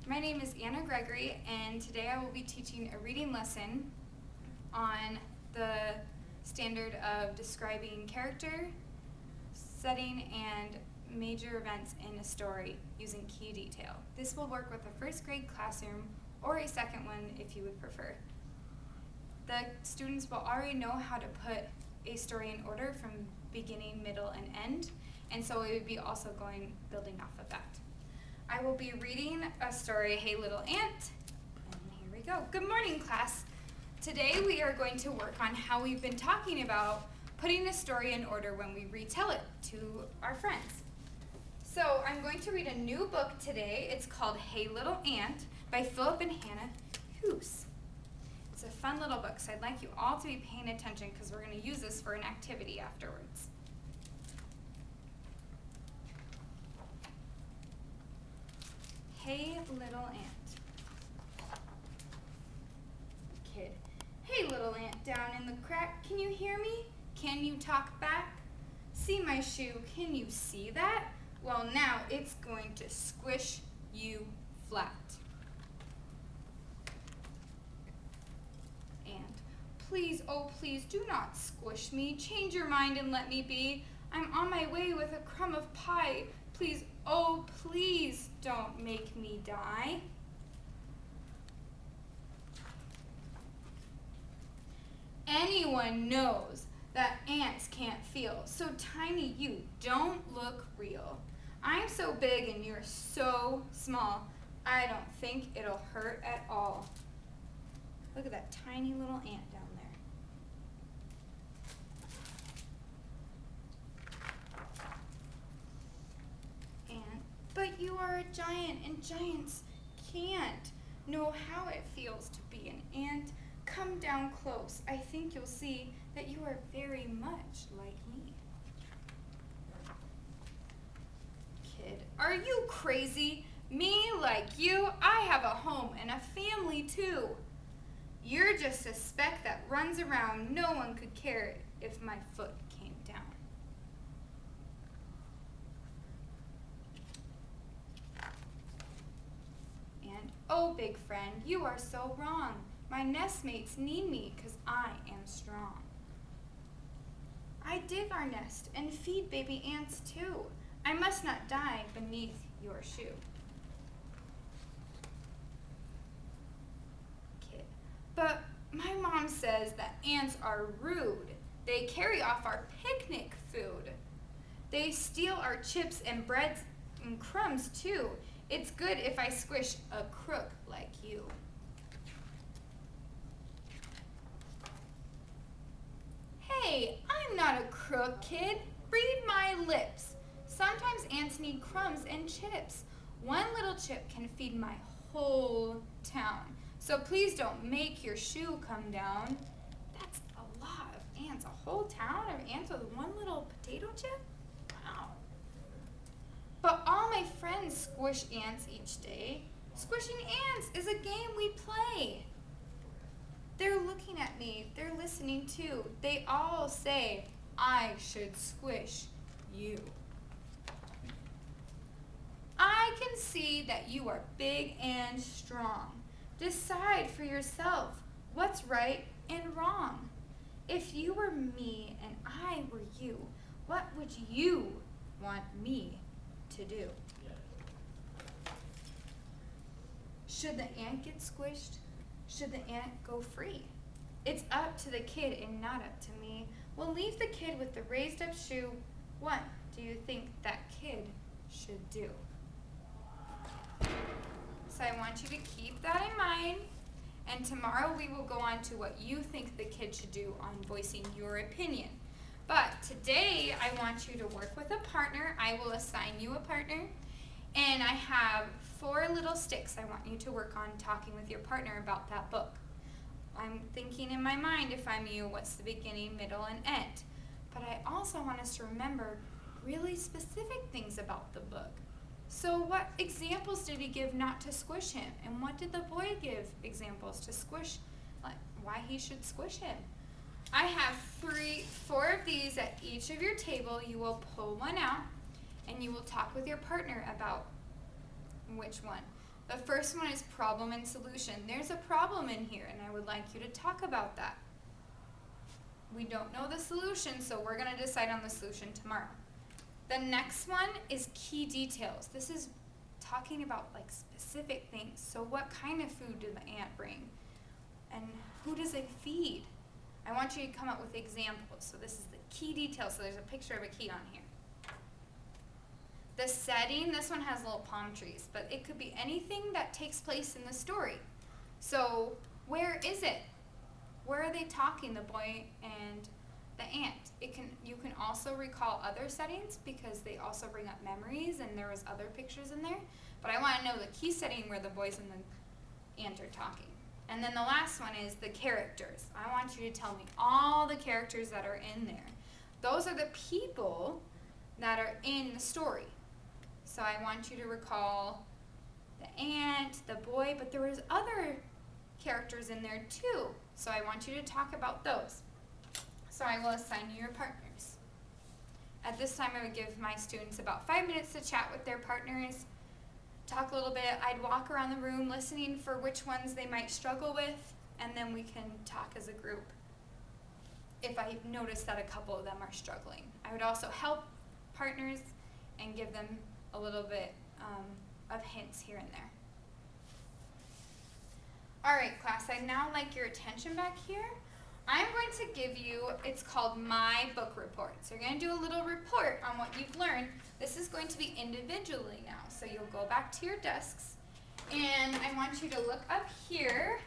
My name is Anna Gregory, and today I will be teaching a reading lesson on the standard of describing character, setting, and major events in a story using key detail. This will work with a first grade classroom or a second one if you would prefer. The students will already know how to put a story in order from beginning, middle, and end, and so we would be also building off of that. I will be reading a story, Hey Little Ant, and here we go. Good morning, class. Today we are going to work on how we've been talking about putting a story in order when we retell it to our friends. So I'm going to read a new book today. It's called Hey Little Ant by Philip and Hannah Hoos. It's a fun little book, so I'd like you all to be paying attention because we're going to use this for an activity afterwards. Hey Little Ant. Kid. Hey little ant down in the crack, can you hear me? Can you talk back? See my shoe, can you see that? Well now it's going to squish you flat. Ant. Please, oh please, do not squish me. Change your mind and let me be. I'm on my way with a crumb of pie. Please, oh please, don't make me die. Anyone knows that ants can't feel, so tiny you don't look real. I'm so big and you're so small, I don't think it'll hurt at all. Look at that tiny little ant down there. Ant, but you are a giant and giants can't know how it feels to be an ant. Come down close. I think you'll see that you are very much like me. Kid, are you crazy? Me like you? I have a home and a family too. You're just a speck that runs around. No one could care if my foot came down. And, oh big friend, you are so wrong. My nestmates need me because I am strong. I dig our nest and feed baby ants too. I must not die beneath your shoe. Kid, but my mom says that ants are rude. They carry off our picnic food. They steal our chips and breads and crumbs too. It's good if I squish a crook like you. Hey, I'm not a crook, kid. Read my lips. Sometimes ants need crumbs and chips. One little chip can feed my whole town. So please don't make your shoe come down. That's a lot of ants. A whole town of ants with one little potato chip? Wow. But all my friends squish ants each day. Squishing ants is a game we play. They're looking at me, they're listening too. They all say, I should squish you. I can see that you are big and strong. Decide for yourself what's right and wrong. If you were me and I were you, what would you want me to do? Should the ant get squished? Should the ant go free? It's up to the kid and not up to me. We'll leave the kid with the raised up shoe. What do you think that kid should do? So I want you to keep that in mind. And tomorrow we will go on to what you think the kid should do on voicing your opinion. But today I want you to work with a partner. I will assign you a partner. And I have 4 little sticks I want you to work on talking with your partner about that book. I'm thinking in my mind, if I'm you, what's the beginning, middle, and end? But I also want us to remember really specific things about the book. So what examples did he give not to squish him? And what did the boy give examples to squish, like why he should squish him? I have 4 of these at each of your table. You will pull one out and you will talk with your partner about which one. The first one is problem and solution. There's a problem in here, and I would like you to talk about that. We don't know the solution, so we're going to decide on the solution tomorrow. The next one is key details. This is talking about like specific things. So what kind of food did the ant bring? And who does it feed? I want you to come up with examples. So this is the key details. So there's a picture of a key on here. The setting, this one has little palm trees, but it could be anything that takes place in the story. So where is it? Where are they talking, the boy and the ant? You can also recall other settings because they also bring up memories and there was other pictures in there. But I want to know the key setting where the boys and the ant are talking. And then the last one is the characters. I want you to tell me all the characters that are in there. Those are the people that are in the story. So I want you to recall the ant, the boy, but there was other characters in there too. So I want you to talk about those. So I will assign you your partners. At this time, I would give my students about 5 minutes to chat with their partners, talk a little bit. I'd walk around the room listening for which ones they might struggle with, and then we can talk as a group if I notice that a couple of them are struggling. I would also help partners and give them a little bit of hints here and there. All right, class, I'd now like your attention back here. I'm going to give you, it's called My Book Report. So you're going to do a little report on what you've learned. This is going to be individually now. So you'll go back to your desks, and I want you to look up here.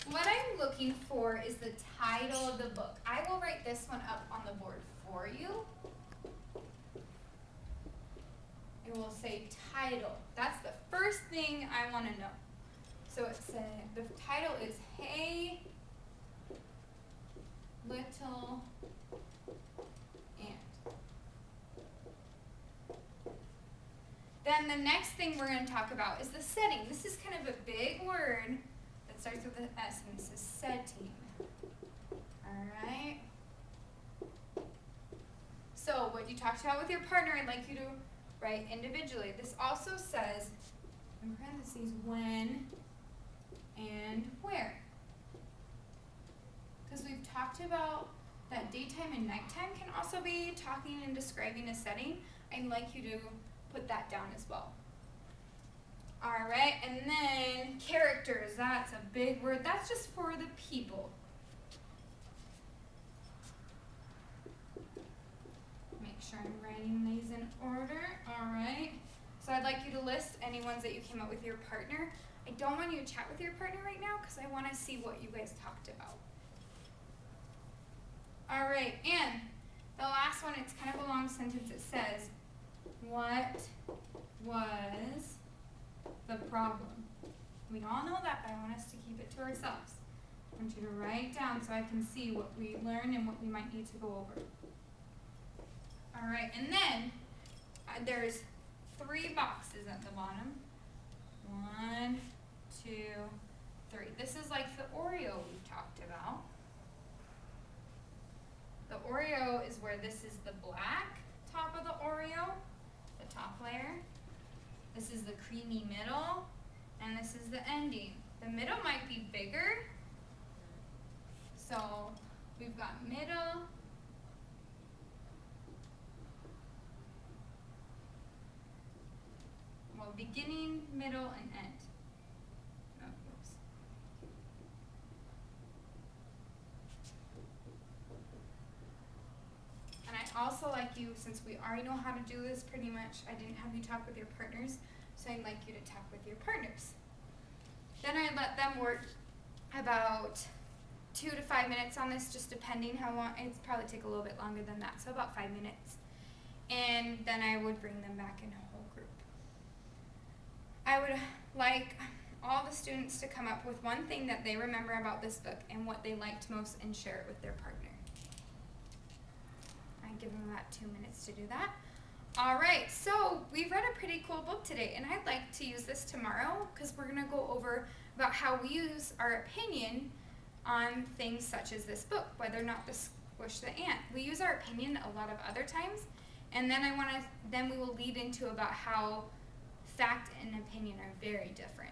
What I'm looking for is the title of the book. I will write this one up on the board for you. It will say title. That's the first thing I want to know. So it said, the title is Hey Little Ant. Then the next thing we're going to talk about is the setting. This is kind of a big word that starts with an S, and it says setting. Alright? So what you talked about with your partner, I'd like you to write individually. This also says, in parentheses, when and where. Because we've talked about that daytime and nighttime can also be talking and describing a setting. I'd like you to put that down as well. Alright, and then characters, that's a big word. That's just for the people. Make sure I'm writing these in order. Alright, so I'd like you to list any ones that you came up with your partner. I don't want you to chat with your partner right now because I want to see what you guys talked about. Alright, and the last one, it's kind of a long sentence. It says, what was the problem? We all know that, but I want us to keep it to ourselves. I want you to write down so I can see what we learned and what we might need to go over. Alright, and then there's 3 boxes at the bottom. 1, 2, 3. This is like the Oreo we've talked about. The Oreo is where this is the black top of the Oreo, the top layer. This is the creamy middle, and this is the ending. The middle might be bigger. So we've got middle, beginning, middle, and end. Oh, oops. And I also like you, since we already know how to do this pretty much, I didn't have you talk with your partners, so I'd like you to talk with your partners. Then I let them work about 2 to 5 minutes on this, just depending how long. It's probably take a little bit longer than that, so about 5 minutes. And then I would bring them back in a whole group. I would like all the students to come up with one thing that they remember about this book and what they liked most and share it with their partner. I give them about 2 minutes to do that. All right, so we've read a pretty cool book today, and I'd like to use this tomorrow because we're going to go over about how we use our opinion on things such as this book, whether or not to squish the ant. We use our opinion a lot of other times, and then then we will lead into about how fact and opinion are very different.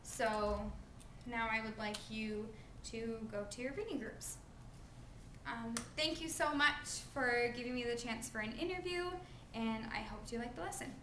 So now I would like you to go to your reading groups. Thank you so much for giving me the chance for an interview, and I hope you liked the lesson.